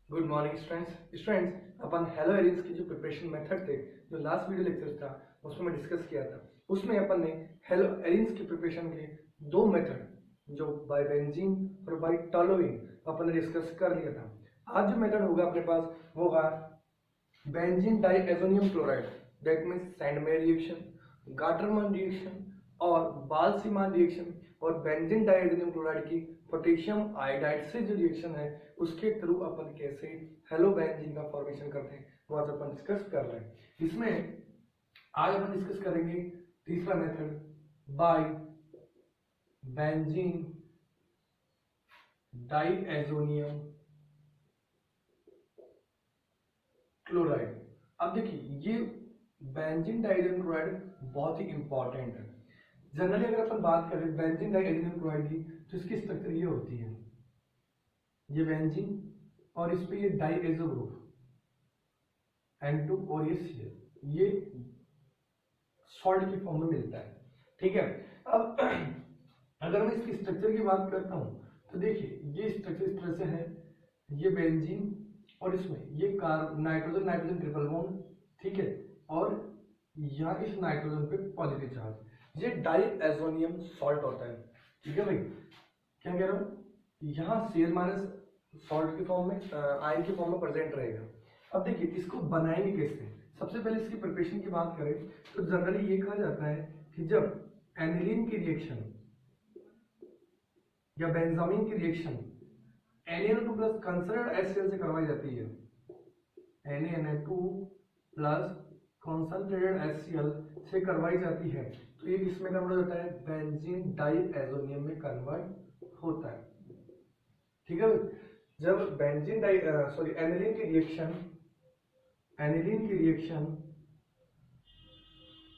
Good morning students अपन hello arenes की जो preparation method थे, जो लास्ट वीडियो लेक्चर था उसमें मैं डिस्कस किया था। उसमें अपन ने हेलो एरिन्स की प्रिपरेशन के दो मेथड जो बाय बेंजीन और बाय टॉलोइंग अपन ने डिस्कस कर लिया था। आज जो मेथड होगा अपने पास वो है benzene diazonium chloride, that means Sandmeyer reaction, Gattermann reaction और बाल्सीमान रिएक्शन, और बेंजीन डाइएजोनियम क्लोराइड की पोटेशियम आयोडाइड से जो रिएक्शन है उसके थ्रू अपन कैसे हेलो बेंजीन का फॉर्मेशन करते हैं वो आज अपन डिस्कस कर रहे हैं। इसमें आज अपन डिस्कस करेंगे तीसरा method by benzene diazonium chloride. अब देखिए ये बेंजीन डाइएजोनियम क्लोराइड बहुत ही इंपॉर्टेंट है। जनरली अगर अपन बात करें बेंजीन डाइएजोनियम क्लोराइड की तो इसकी स्ट्रक्चर ये होती है, ये बेंजीन और इस पे ये डाइएजो ग्रुप N2 और ये Cl, ये सॉल्ट की फॉर्म में मिलता है। ठीक है। अब अगर मैं इसकी स्ट्रक्चर की बात करता हूं तो देखिए ये स्ट्रक्चर इस तरह से है, ये बेंजीन और इसमें ये नाइट्रोजन नाइट्रोजन ट्रिपल बॉन्ड, ठीक है, और यहाँ इस नाइट्रोजन पे पॉजिटिव चार्ज, ये डाइएजोनियम सॉल्ट होता है। ठीक है भाई, क्या कह रहा हूँ, यहाँ Cl माइनस सॉल्ट की फॉर्म में आयन की फॉर्म में प्रेजेंट रहेगा। अब देखिए इसको बनाएंगे कैसे। सबसे पहले इसकी प्रिपरेशन की बात करें तो जनरली ये कहा जाता है कि जब एनिलीन की रिएक्शन या बेंजामीन की reaction NaNO2 plus concentrated HCl से करवाई जाती है, NaNO2 प्लस कंसनट्रेटेड HCl से करवाई जाती है तो ये किसमें कन्वर्ट होता है, बेंजीन डाइएजोनियम में कन्वर्ट होता है। ठीक है, जब बेंजीन सॉरी एनिलीन की reaction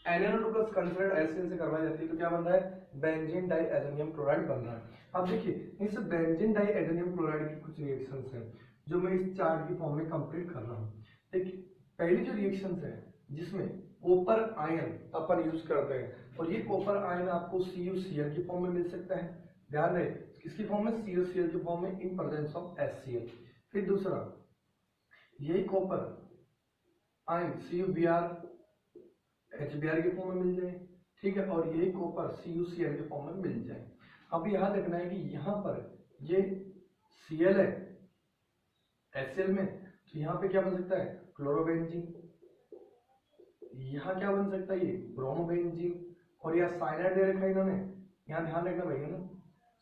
NaNO2 plus concentrated HCl से करवाई जाती है तो क्या बन रहा है, बेंजीन डाइएजोनियम क्लोराइड बन रहा है। अब देखिए इस बेंजीन डाइएजोनियम क्लोराइड की कुछ रिएक्शंस हैं जो मैं इस चार्ट की फॉर्म में कंप्लीट कर रहा हूँ। देखिए पहली जो रिएक्शंस है जिसमें कॉपर आयन अपन यूज करते हैं और ये कॉपर आयन आपको CuCl की फॉर्म में मिल सकता है। ध्यान रहे किसकी फॉर्म में, CuCl की फॉर्म में इन प्रेजेंस ऑफ HCl। फिर दूसरा यही कॉपर आयन CuBr HBr के फॉर्म में मिल जाए, ठीक है, और यही कॉपर CuCl के फॉर्म में मिल जाए। अब याद रखना है कि यहाँ पर ये Cl है HCl में, तो यहाँ पे क्या बन सकता है, क्लोरोबेंजीन। यहाँ क्या बन सकता है, ये ब्रोमोबेंजीन। और यहाँ साइनाइड दे रखा है इन्होंने, यहाँ ध्यान रखना भैया ना,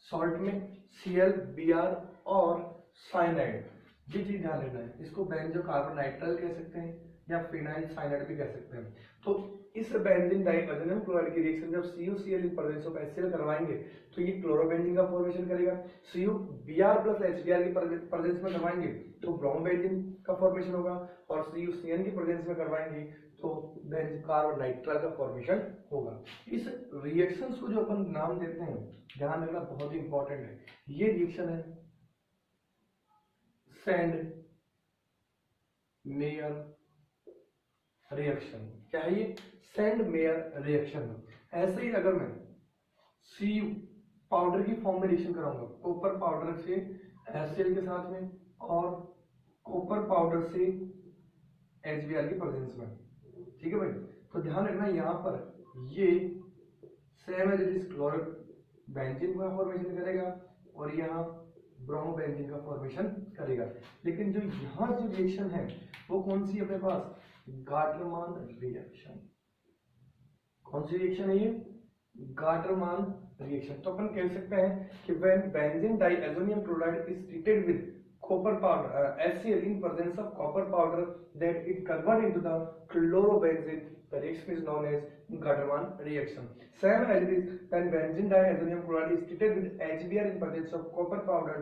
सॉल्ट में Cl Br और साइनाइड, ये चीज ध्यान रखना है। इसको बेंजो कार्बन नाइट्राइल कह सकते हैं या फिनाइल साइनाइड भी कह सकते हैं। तो इस बेंजीन डाइएजोनियम क्लोराइड की रिएक्शन जब CuCl in presence of HCl करवाएंगे तो ये क्लोरोबेंजीन का फॉर्मेशन करेगा। CuBr प्लस HBr की प्रेजेंस में करवाएंगे तो ब्रोमोबेंजीन का फॉर्मेशन होगा, और CuCl की प्रेजेंस में करवाएंगे तो बेंजीन कार्बन नाइट्राइल का फॉर्मेशन होगा। इस रिएक्शंस को जो अपन नाम देते हैं, ध्यान रखना बहुत ही इंपॉर्टेंट है। ये रिएक्शन है सैंड मेयर रिएक्शन। क्या है ये, सैंड मेयर रिएक्शन। ऐसे ही अगर मैं सी पाउडर की फॉर्म में रिएक्शन कराऊंगा कॉपर पाउडर से HCl के साथ में और कॉपर पाउडर से HBr की प्रेजेंस में, ठीक है भाई, तो ध्यान रखना यहाँ पर ये same as it is chlorobenzene का फॉर्मेशन करेगा और यहाँ ब्रोमोबेंजीन का फॉर्मेशन करेगा। लेकिन जो यहाँ जो रिएक्शन है वो कौन सी अपने पास, गाटरमान रिएक्शन। कौन सी रिएक्शन है ये, गाटरमान रिएक्शन। तो अपन कह सकते हैं कि when benzene diazonium chloride is treated with copper powder HCl in presence of copper powder, that it convert into the chlorobenzene, the reaction is known as Gattermann reaction. Same as it is when benzene diazonium chloride is treated with HBr in presence of copper powder,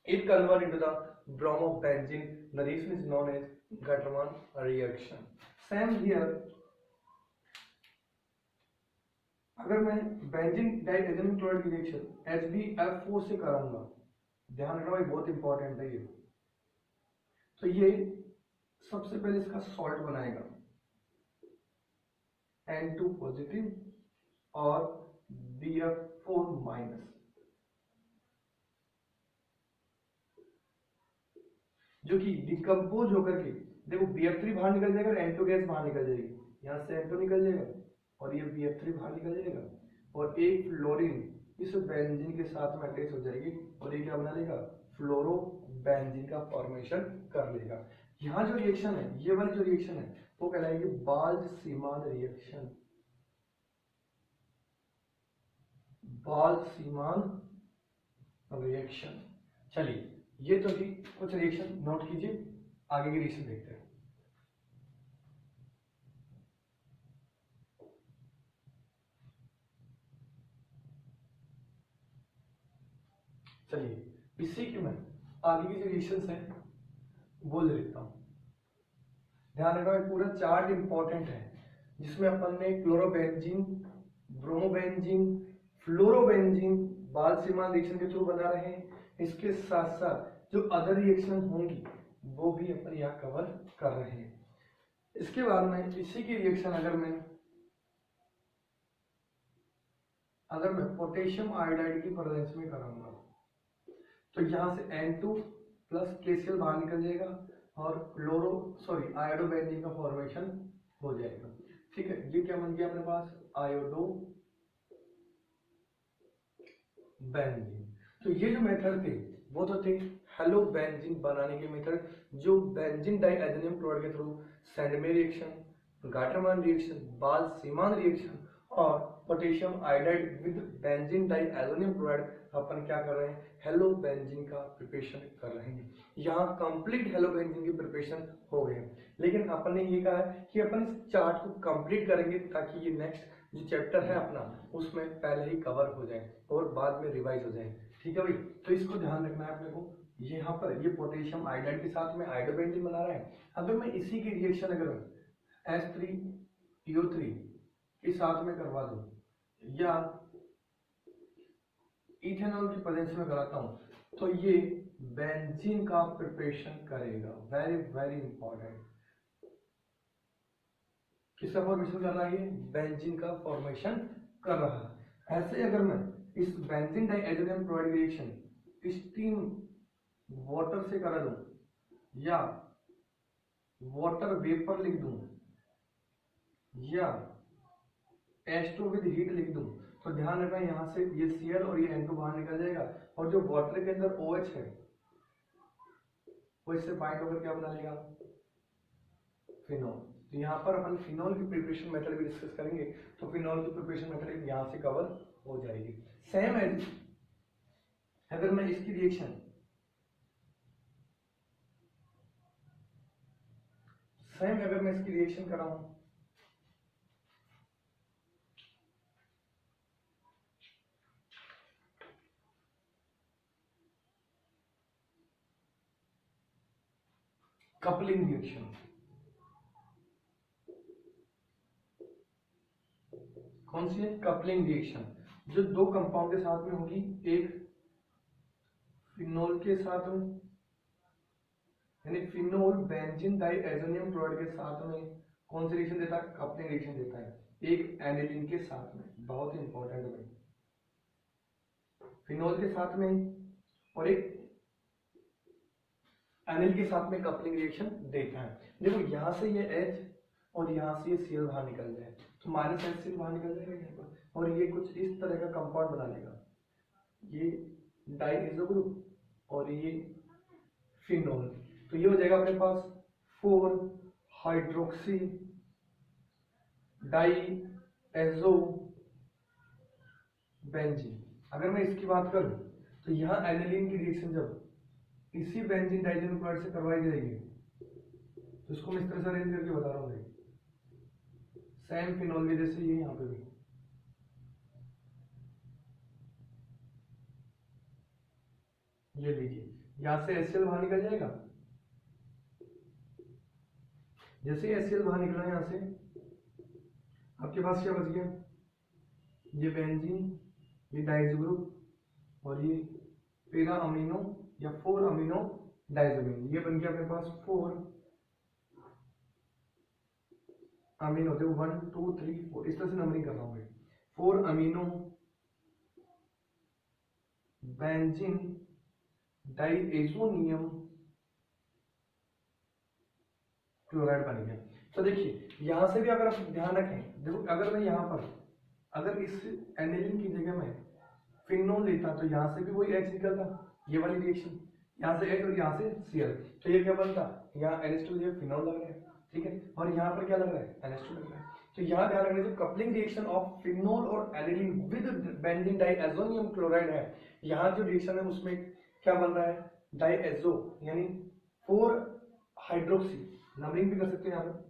it convert into the bromobenzene, the reaction is known as Gattermann reaction. Same here, अगर मैं benzene diazonium chloride की reaction HbF4 से कराऊंगा, ध्यान रखना भाई बहुत important है ये, तो ये सबसे पहले इसका सॉल्ट बनाएगा N2 पॉजिटिव और BF4 माइनस। जो कि डिकम्पोज होकर के देखो BF3 बाहर निकल जाएगा और N2 गैस बाहर निकल जाएगी, यहाँ से N2 निकल जाएगा और ये BF3 बाहर निकल जाएगा और एक फ्लोरीन इस बेंजीन के साथ में अटैच हो जाएगी और ये क्या बना लेगा, फ्लोरोबेंजीन का फॉर्मेशन कर लेगा। यहाँ जो रिएक्शन है, ये वाली जो रिएक्शन है वो कहलाएगी बाल्ज-सीमान रिएक्शन। Balz Schiemann reaction. चलिए ये तो थी कुछ रिएक्शन, नोट कीजिए, आगे की रिएक्शन देखते हैं। चलिए इसी की मैं आगे की जो रिएक्शंस हैं वो ले लेता हूं। ध्यान रखना पूरा चार्ट इंपॉर्टेंट है जिसमें अपन ने क्लोरोबेंजीन, ब्रोमोबेंजीन, फ्लोरोबेंजीन बाल्ज-सीमान रिएक्शन के थ्रू बना रहे हैं। इसके साथ साथ जो अदर रिएक्शन होंगी वो भी अपन यहाँ कवर कर रहे हैं। इसके बाद में इसी की रिएक्शन अगर मैं पोटेशियम आयोडाइड की प्रेजेंस में कराऊंगा तो यहाँ से N2 प्लस KCl बाहर निकल जाएगा और आयोडोबेंजीन का फॉर्मेशन हो जाएगा। ठीक है, ये क्या बन गया अपने पास, आयोडो बेंजीन। तो ये जो मेथड थे वो तो थे हेलो बेंजीन बनाने के मेथड, जो बेंजीन डाइएथेनियम क्लोराइड के through Sandmeyer reaction, Gattermann reaction, Balz Schiemann reaction और potassium iodide with benzene diazonium chloride अपन क्या कर रहे हैं, हेलो बेंजीन का प्रिपरेशन कर रहे हैं। यहाँ कंप्लीट हेलो बेंजीन की प्रिपरेशन हो गए, लेकिन अपन ने ये कहा है कि अपन इस चार्ट को कंप्लीट करेंगे ताकि ये नेक्स्ट जो चैप्टर है अपना उसमें पहले ही कवर हो जाए और बाद में रिवाइज हो जाए। ठीक है भाई, तो इसको ध्यान रखना है अपने को। यहाँ पर ये पोटेशियम आयोडाइड के साथ में आयोडोबेंजीन बना रहा है। अगर मैं इसी की रिएक्शन अगर H3PO3 के साथ में करवा दूं या इथेनॉल की प्रेजेंस में कराता हूं तो ये बेंजीन का प्रिपरेशन करेगा। वेरी वेरी इंपॉर्टेंट, किसका फॉर्मेशन कर रहा है, ये बेंजीन का फॉर्मेशन कर रहा है। ऐसे अगर मैं इस benzene diazonium chloride reaction steam water से करा दूं या वाटर वेपर लिख दूं या H2 विद हीट लिख दूं तो ध्यान रखना यहाँ से ये Cl और ये N2 बाहर निकल जाएगा और जो वाटर के अंदर OH है वो इससे बाइंड होकर क्या बना लेगा, फिनॉल। तो यहाँ पर अपन फिनॉल की प्रिपरेशन मेथड भी डिस्कस करेंगे, तो फिनॉल की प्रिपरेशन मेथड यहाँ से कवर हो जाएगी। सेम एज अगर मैं इसकी रिएक्शन कराऊं कपलिंग रिएक्शन, कौन सी है, कपलिंग रिएक्शन, जो दो कंपाउंड के साथ में होगी, एक फिनोल के साथ में यानी फिनोल बेंजीन डाइएथेनियम क्लोराइड के साथ में कौन सी रिएक्शन देता है, कपलिंग रिएक्शन देता है। एक एनिलीन के साथ में, बहुत ही इंपॉर्टेंट है, फिनोल के साथ में और एक एनिल के साथ में कपलिंग रिएक्शन देता है। देखो यहाँ से ये H और यहाँ से ये Cl बाहर निकल जाए तो माइनस HCl बाहर निकल जाएगा यहाँ पर और ये कुछ इस तरह का कंपाउंड बना लेगा, ये डाइएथो ग्रुप और ये फिनोल। तो ये हो जाएगा अपने पास 4 हाइड्रोक्सी डाइएज़ो बेंजीन। अगर मैं इसकी बात करूं तो यहाँ एनिलीन की रिएक्शन जब इसी बेंजीन डाइएथेनियम क्लोराइड से करवाई जाएगी तो इसको मैं इस तरह से अरेंज करके बता रहा हूँ, सेम फिनोल के जैसे ये यहाँ पे भी ये लीजिए, यहाँ से HCl बाहर निकल जाएगा, जैसे HCl बाहर निकला यहाँ से आपके पास क्या बच गया, ये बेंजीन, ये डाइज़ो ग्रुप और ये पैरा अमीनो या 4 अमीनो डाइज़ोमीन, ये बन गया अपने पास 4 अमीनो। देखो 1 2 3 4 इस तरह से नंबरिंग कर रहा हूँ, 4 अमीनो बेंजीन डाइएज़ोनियम क्लोराइड बन गया। तो देखिए यहाँ से भी अगर आप ध्यान रखें, देखो अगर मैं यहाँ पर अगर इस एनिलीन की जगह में फिनोल लेता तो यहाँ से भी वही H निकलता, ये वाली रिएक्शन, यहाँ से H और यहाँ से Cl, तो ये क्या बनता, यहाँ NH2 ये फिनोल लग रहा है, ठीक है, और यहाँ पर क्या लग रहा है, NH2 लग रहा है। तो यहाँ ध्यान रखने से कपलिंग रिएक्शन ऑफ फिनोल और aniline with benzene diazonium chloride है, यहाँ जो रिएक्शन है उसमें क्या बन रहा है, डाइएज़ो यानी 4 हाइड्रोक्सी, नंबरिंग भी कर सकते हैं यहाँ पर,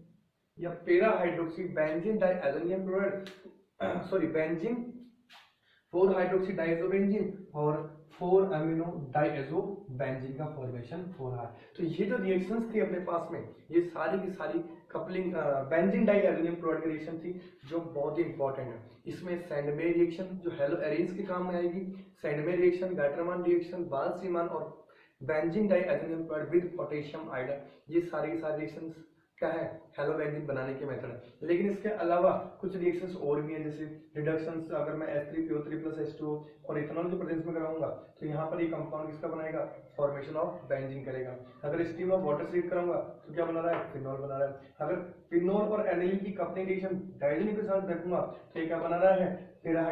या para hydroxy benzene diazonium chloride, sorry benzene 4 hydroxy diazobenzene और 4 अमीनो डाइएज़ोबेंजीन का फॉर्मेशन हो रहा है। तो ये जो रिएक्शंस थी अपने पास में, ये सारी की सारी कपलिंग बेंजीन डाइएज़ोनियम क्लोराइड की रिएक्शन थी जो बहुत ही इंपॉर्टेंट है। इसमें सैंडमे रिएक्शन जो हेलो एरेंस के काम में आएगी, Sandmeyer reaction, Gattermann reaction, Balz Schiemann और benzene diazonium chloride with potassium iodide, ये सारी की सारी रिएक्शंस क्या है, हेलोबेंजीन बनाने के मेथड है। लेकिन इसके अलावा कुछ रिएक्शंस और भी हैं, जैसे रिडक्शंस, अगर मैं H3PO3 + H2O और इथेनॉल के प्रेजेंस में कराऊंगा तो यहाँ पर ये कंपाउंड किसका बनाएगा, फॉर्मेशन ऑफ बेंजीन करेगा। अगर स्टीम ऑफ वाटर से हीट कराऊंगा तो क्या बना रहा है, फिनोल बना रहा है। अगर फिनोल और एनिलीन की कपलिंग रिएक्शन डाइज़ोनियम के साथ देखूंगा तो ये क्या बना रहा है, पेरा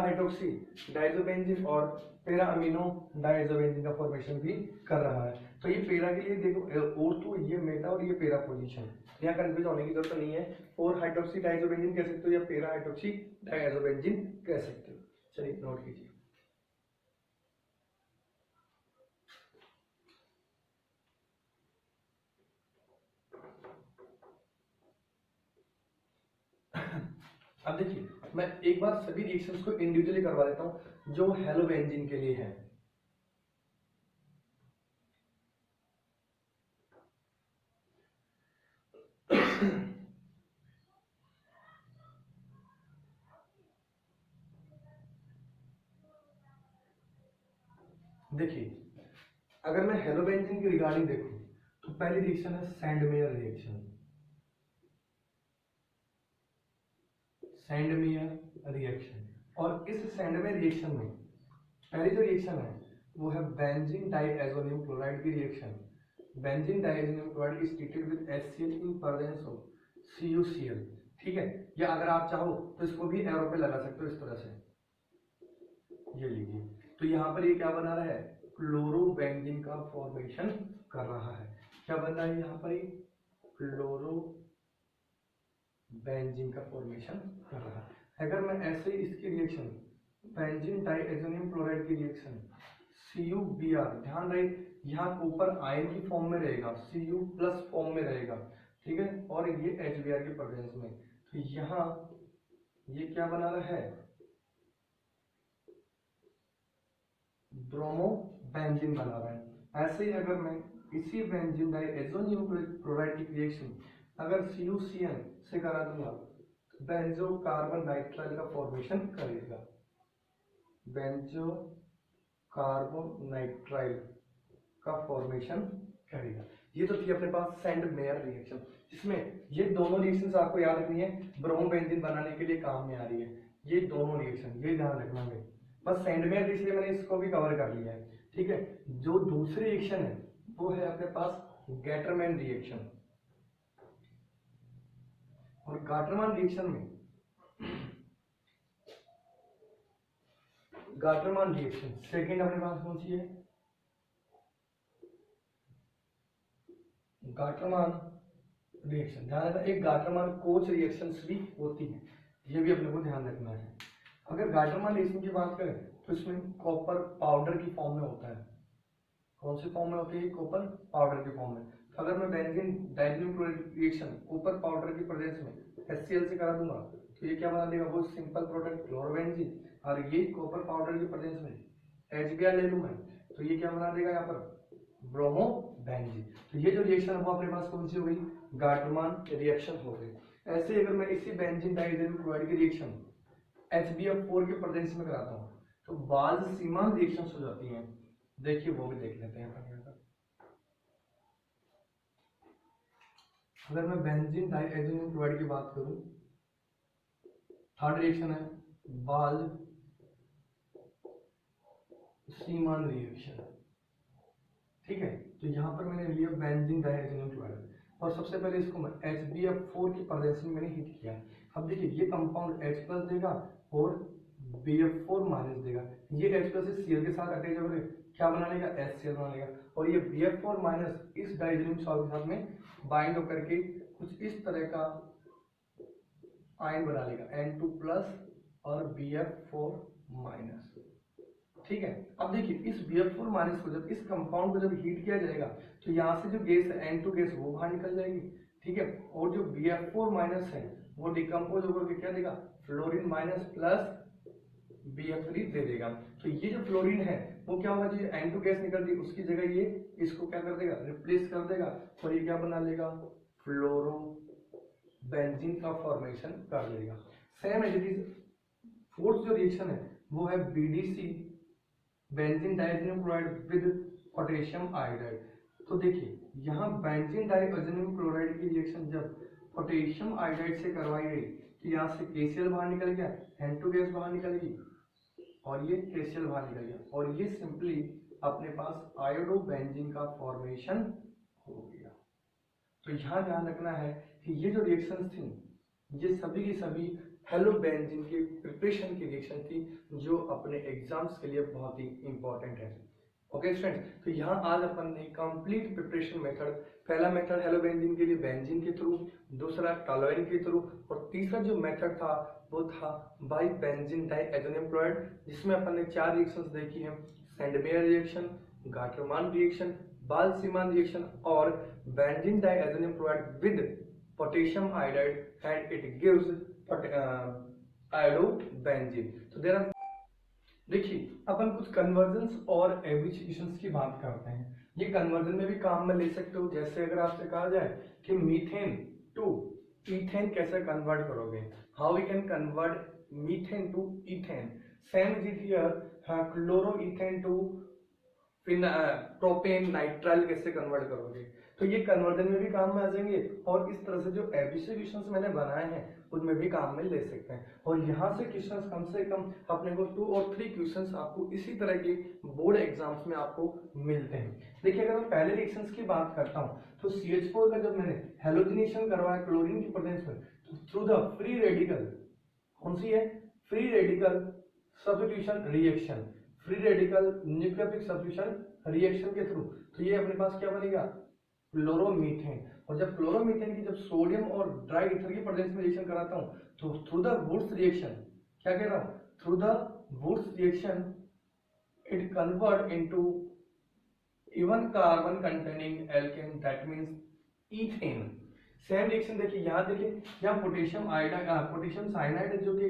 हाइड्रोक्सी डाइज़ोबेंजीन और पेरा अमीनो डाइज़ोबेंजीन का फॉर्मेशन भी कर रहा है। तो ये पेरा के लिए देखो, और तो ये मेटा और ये पेरा पोजीशन, यहाँ कंफ्यूज होने की जरूरत नहीं है, 4 हाइड्रोक्सी डाइज़ोबेंजीन कह सकते हो या पेरा हाइड्रोक्सी डाइज़ोबेंजीन कह सकते हो। चलिए नोट कीजिए। अब देखिए मैं एक बार सभी रिएक्शंस को इंडिविजुअली करवा देता हूँ जो हेलोबेंजीन के लिए है। देखिए अगर मैं हेलोबेंजीन की रिगार्डिंग देखूं तो पहली रिएक्शन है सैंडमेयर रिएक्शन, सैंडमेयर रिएक्शन, और इस सैंडमेयर रिएक्शन में पहली जो रिएक्शन है वो है बेंजीन डाइएज़ोनियम क्लोराइड की reaction. Benzene diazonium chloride is treated with HCl in presence of CuCl, ठीक है, या अगर आप चाहो तो इसको भी एरो पे लगा सकते हो इस तरह से, ये लीजिए। तो यहाँ पर ये क्या बना रहा है, क्लोरोबेंजीन का फॉर्मेशन कर रहा है। क्या बन रहा है यहाँ पर, क्लोरोबेंजीन का फॉर्मेशन कर रहा है। अगर मैं ऐसे ही इसकी रिएक्शन बेंजीन डाइएज़ोनियम क्लोराइड की रिएक्शन CuBr, ध्यान रहे यहाँ ऊपर आयन की फॉर्म में रहेगा, Cu+ फॉर्म में रहेगा, ठीक है, और ये HBr के प्रेजेंस में, तो यहाँ ये क्या बना रहा है, ब्रोमोबेंजीन बना रहा है। ऐसे ही अगर मैं इसी बेंजीन डाइएज़ोनियम क्लोराइड की रिएक्शन अगर CuCN से करा दूंगा बेंजो कार्बन नाइट्राइल का फॉर्मेशन करेगा, बेंजो कार्बन नाइट्राइल का फॉर्मेशन करेगा। ये तो थी अपने पास सैंडमेयर रिएक्शन, जिसमें ये दोनों रिएक्शंस आपको याद रखनी है, ब्रोमोबेंजीन बनाने के लिए काम में आ रही है ये दोनों रिएक्शन, ये ध्यान रखना है। बस सैंडमेयर इसलिए मैंने इसको भी कवर कर लिया है, ठीक है। जो दूसरी रिएक्शन है वो है अपने पास गैटरमैन रिएक्शन, और गाटरमान रिएक्शन में गाटरमान रिएक्शन सेकंड अपने पास कौन सी है, गाटरमान रिएक्शन। ध्यान रखना एक गाटरमान कोच रिएक्शंस भी होती है, ये भी अपने को ध्यान रखना है। अगर गाटरमान रिएक्शन की बात करें तो इसमें कॉपर पाउडर की फॉर्म में होता है। कौन सी फॉर्म में होती है, कॉपर पाउडर की फॉर्म में। तो अगर मैं benzene diazonium chloride reaction copper powder की प्रेजेंस में HCl से करा दूंगा तो ये क्या बना देगा, वो सिंपल प्रोडक्ट क्लोरोबेंजीन, और ये कॉपर पाउडर की प्रेजेंस में HBr ले लूं मैं तो ये क्या बना देगा यहाँ पर, ब्रोमोबेंजीन। तो ये जो रिएक्शन है वो अपने पास कौन सी हो गई, गाटरमान रिएक्शन हो गई। ऐसे अगर मैं इसी बेंजीन डाइएज़ोनियम क्लोराइड की रिएक्शन HBr4 के प्रेजेंस में कराता हूँ तो बाल-सीमान रिएक्शंस हो जाती हैं, देखिए वो भी देख लेते हैं। अगर मैं बेंजीन डाइएज़ोनियम क्लोराइड की बात करूं, थर्ड रिएक्शन है बाल-सीमान रिएक्शन, ठीक है। तो यहाँ पर मैंने लिया बेंजीन डाइहाइड्रोजन क्लोराइड और सबसे पहले इसको मैं HBF4 की प्रेजेंस में मैंने हीट किया। अब देखिए ये कंपाउंड H+ देगा और BF4 माइनस देगा। ये H+ इस Cl के साथ अटैच हो गए, क्या बना लेगा, HCl बना लेगा। और ये BF4 माइनस इस डाइहाइड्रोजन सॉल्ट के साथ में बाइंड होकर के कुछ इस तरह का आयन बना लेगा, N2+ और BF4 माइनस। ठीक है। अब देखिए इस BF4 माइनस को जब इस कंपाउंड को जब हीट किया जाएगा तो यहाँ से जो गैस है N2 गैस वो बाहर निकल जाएगी। ठीक है। और जो BF4 माइनस है वो डिकम्पोज होकर के क्या देगा, फ्लोरीन माइनस प्लस BF3 दे देगा। तो ये जो फ्लोरीन है वो क्या होगा, जो N2 गैस निकल दी उसकी जगह ये इसको क्या कर देगा, रिप्लेस कर देगा और ये क्या बना लेगा, फ्लोरो बेंजीन का फॉर्मेशन कर लेगा। Same as it is fourth जो रिएक्शन है वो है BDC benzene dihydrogen chloride with potassium iodide. तो देखिए यहाँ बेंजीन डाइहाइड्रोजन क्लोराइड की रिएक्शन जब पोटेशियम आयोडाइड से करवाई गई तो यहाँ से KCl बाहर निकल गया, N2 गैस बाहर निकल गई और ये KCl बाहर निकल गया और ये सिंपली अपने पास आयोडो बेंजीन का फॉर्मेशन हो गया। तो यहाँ ध्यान रखना है कि ये जो रिएक्शंस थी ये सभी की सभी हेलो बेंजीन के प्रिपरेशन की रिएक्शन थी जो अपने एग्जाम्स के लिए बहुत ही इंपॉर्टेंट है। ओके स्टूडेंट्स, तो यहाँ आज अपन ने कंप्लीट प्रिपरेशन मेथड, पहला मेथड हेलो बेंजीन के लिए बेंजीन के थ्रू, दूसरा टॉलुएन के थ्रू और तीसरा जो मेथड था वो था बाई बेंजीन डाइहाइड्रोजन क्लोराइड, जिसमें अपन ने 4 रिएक्शंस देखी हैं, Sandmeyer reaction, Gattermann reaction, Balz Schiemann reaction और benzene dihydrogen chloride with potassium iodide and it gives iodo benzene. तो देयर आर, देखिए अपन कुछ कन्वर्जन्स और एब्रिविएशंस की बात करते हैं। ये कन्वर्जन में भी काम में ले सकते हो, जैसे अगर आपसे कहा जाए कि मीथेन टू ईथेन कैसे कन्वर्ट करोगे, how we can convert methane to ethane, same is it here, chloroethane to propane nitrile कैसे कन्वर्ट करोगे। तो ये कन्वर्जन में भी काम में आ जाएंगे और इस तरह से जो एब्रिविएशंस मैंने बनाए हैं उनमें भी काम में ले सकते हैं। और यहाँ से क्वेश्चंस कम से कम अपने को 2 और 3 क्वेश्चंस आपको इसी तरह के बोर्ड एग्जाम्स में आपको मिलते हैं। देखिए अगर मैं पहले रिएक्शंस की बात करता हूँ तो CH4 का जब मैंने हेलोजिनेशन करवाया क्लोरीन की प्रेजेंस में तो थ्रू द फ्री रेडिकल, कौन सी है, free radical substitution reaction, free radical nucleophilic substitution reaction के थ्रू, तो ये अपने पास क्या बनेगा, क्लोरोमीथेन। और जब क्लोरोमीथेन की जब सोडियम और ड्राई ईथर की प्रेजेंस में रिएक्शन कराता हूं तो थ्रू द वुड्स रिएक्शन, क्या कह रहा हूं, through the Wurtz reaction it convert into even carbon containing alkane, that means ethane. Same reaction देखिए यहाँ, देखिए यहाँ पोटेशियम आयोडाइड, पोटेशियम साइनाइड है जो कि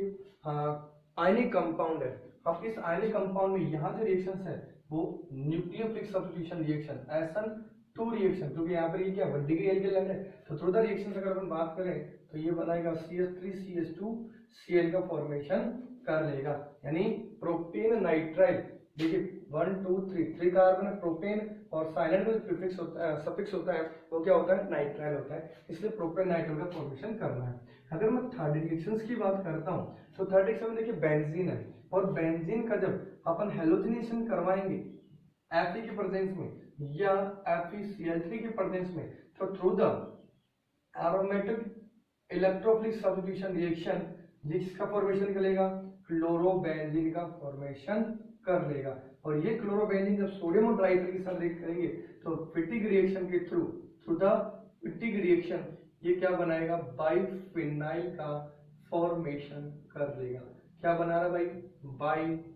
आयनिक कंपाउंड है। अब इस आयनिक कंपाउंड में यहाँ जो रिएक्शंस है वो nucleophilic substitution reaction, SN2 reaction, क्योंकि यहाँ पर ये क्या 1 डिग्री एल्केन है। तो थ्रू द रिएक्शन अगर अपन बात करें तो ये बनाएगा CH3CH2Cl का फॉर्मेशन कर लेगा, यानी प्रोपेन नाइट्राइल। देखिए 1 2 3 कार्बन है प्रोपेन और साइनाइड में प्रीफिक्स होता है, सफिक्स होता है वो क्या होता है, नाइट्राइल होता है, इसलिए प्रोपेन नाइट्राइल का फॉर्मेशन करना है। अगर मैं थर्ड रिएक्शंस की बात करता हूँ तो थर्ड रिएक्शन में देखिए बेंजीन है और बेंजीन का जब अपन हेलोजिनेशन करवाएंगे Fe की प्रेजेंस में या FeCl3 की प्रेजेंस में तो through the aromatic electrophilic substitution reaction जिसका फॉर्मेशन करेगा क्लोरोबेंजीन का फॉर्मेशन कर लेगा। और ये क्लोरोबेंजीन जब सोडियम और ड्राई ईथर के साथ रिएक्ट करेंगे तो फिटिक रिएक्शन के थ्रू द फिटिक रिएक्शन ये क्या बनाएगा, बाइफिनाइल का फॉर्मेशन कर लेगा। क्या बना रहा भाई, बाइफिनाइल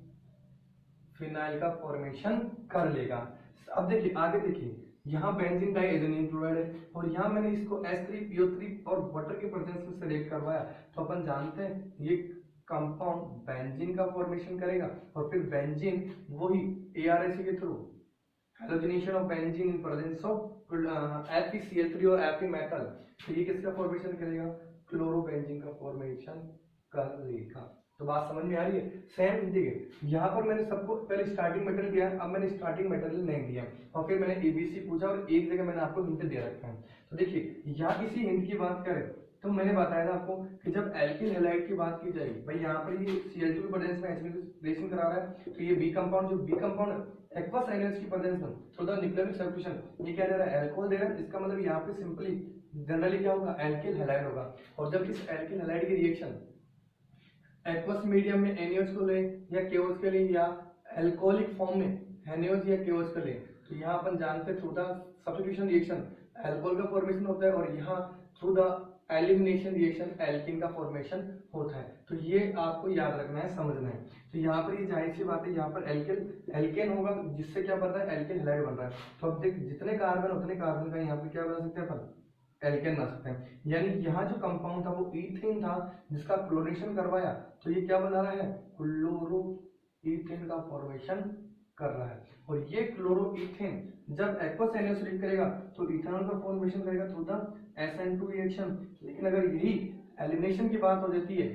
का फॉर्मेशन कर लेगा। अब देखिए आगे, देखिए यहाँ बेंजीन डाइहाइड्रोजन क्लोराइड है और यहाँ मैंने इसको H3PO3 और वाटर के प्रेजेंस में से रिएक्ट करवाया तो अपन जानते हैं ये कंपाउंड बेंजीन का फॉर्मेशन करेगा और फिर बेंजीन वही ARSA के through halogenation of benzene in presence of FeCl3 और Fe मेटल, तो ये किसका फॉर्मेशन करेगा, क्लोरोबेंजीन का फॉर्मेशन कर लेगा। तो बात समझ में आ रही है। सेम देखिए यहाँ पर मैंने सबको पहले स्टार्टिंग मटेरियल दिया, अब मैंने स्टार्टिंग मटेरियल नहीं दिया और फिर मैंने ABC पूछा और एक जगह मैंने आपको हिंट दे रखा है। तो देखिए यहाँ इसी हिंट की बात करें तो मैंने बताया था आपको कि जब एल्किल हैलाइड की बात की जाएगी, भाई यहाँ पर ये Cl2 की प्रेजेंस में H रिएक्शन करा रहा है तो ये B कंपाउंड, जो B कंपाउंड एक्वस एनएच की प्रेजेंस में थ्रू द न्यूक्लियोफिलिक सब्स्टिट्यूशन, ये क्या दे रहा है, अल्कोहल दे रहा है। इसका मतलब यहाँ पे सिंपली जनरली क्या होगा, एल्किल हैलाइड होगा। और जब इस एल्किल हैलाइड की रिएक्शन एक्वस मीडियम में NaOH को ले या KOH के लिए या अल्कोहलिक फॉर्म में NaOH या KOH के लिए, तो यहाँ अपन जानते हैं through the substitution reaction alcohol का फॉर्मेशन होता है और यहाँ through the elimination reaction alkene का फॉर्मेशन होता है। तो ये आपको याद रखना है, समझना है। तो यहाँ पर ये जाहिर सी बात है, यहाँ पर एल्केन होगा जिससे क्या बन रहा है, एल्किल हैलाइड बन रहा है। तो अब देख जितने कार्बन उतने कार्बन का यहाँ पे क्या बना सकते हैं अपन, एल्केन बना सकते हैं। यानी यहाँ जो कंपाउंड था वो ईथेन था जिसका क्लोरीनेशन करवाया, तो ये क्या बना रहा है, क्लोरो ईथेन का फॉर्मेशन कर रहा है। और ये क्लोरो ईथेन जब एक्वस NaOH रिएक्ट करेगा तो इथेनॉल का फॉर्मेशन करेगा थ्रू द SN2 रिएक्शन। लेकिन अगर यही एलिमिनेशन की बात हो जाती है,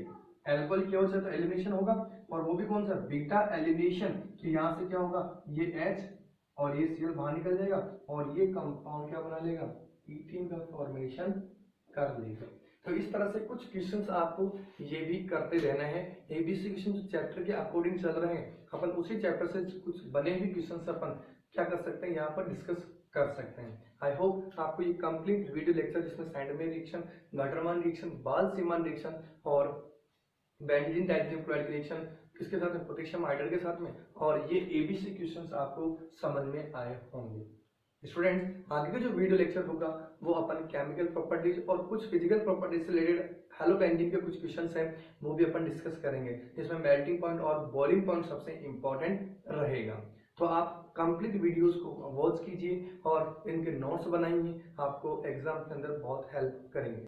अल्कोहल की ओर से, तो एलिमिनेशन होगा और वो भी कौन सा, बीटा एलिमिनेशन। तो यहाँ से क्या होगा, ये H और ये Cl बाहर निकल जाएगा और ये कंपाउंड क्या बना लेगा, ईथेन का फॉर्मेशन कर लेगा। तो इस तरह से कुछ क्वेश्चंस आपको ये भी करते रहना है। ABC क्वेश्चन जो चैप्टर के अकॉर्डिंग चल रहे हैं, अपन उसी चैप्टर से कुछ बने हुए क्वेश्चंस अपन क्या कर सकते हैं, यहाँ पर डिस्कस कर सकते हैं। आई होप आपको ये कंप्लीट वीडियो लेक्चर जिसमें Sandmeyer reaction, गटरमान reaction, Balz Schiemann reaction और बेंजीन डाइजीन क्लोराइड रिएक्शन किसके साथ में, पोटेशियम हाइड्राइड के साथ में, और ये ABC क्वेश्चंस आपको समझ में आए होंगे। स्टूडेंट्स, आगे का जो वीडियो लेक्चर होगा वो अपन केमिकल प्रॉपर्टीज और कुछ फिजिकल प्रॉपर्टीज से रिलेटेड हैलोबेंजीन के कुछ क्वेश्चंस हैं वो भी अपन डिस्कस करेंगे, जिसमें मेल्टिंग पॉइंट और बॉइलिंग पॉइंट सबसे इंपॉर्टेंट रहेगा। तो आप कंप्लीट वीडियोस को वॉच कीजिए और इनके नोट्स बनाइए, आपको एग्जाम के अंदर बहुत हेल्प करेंगे।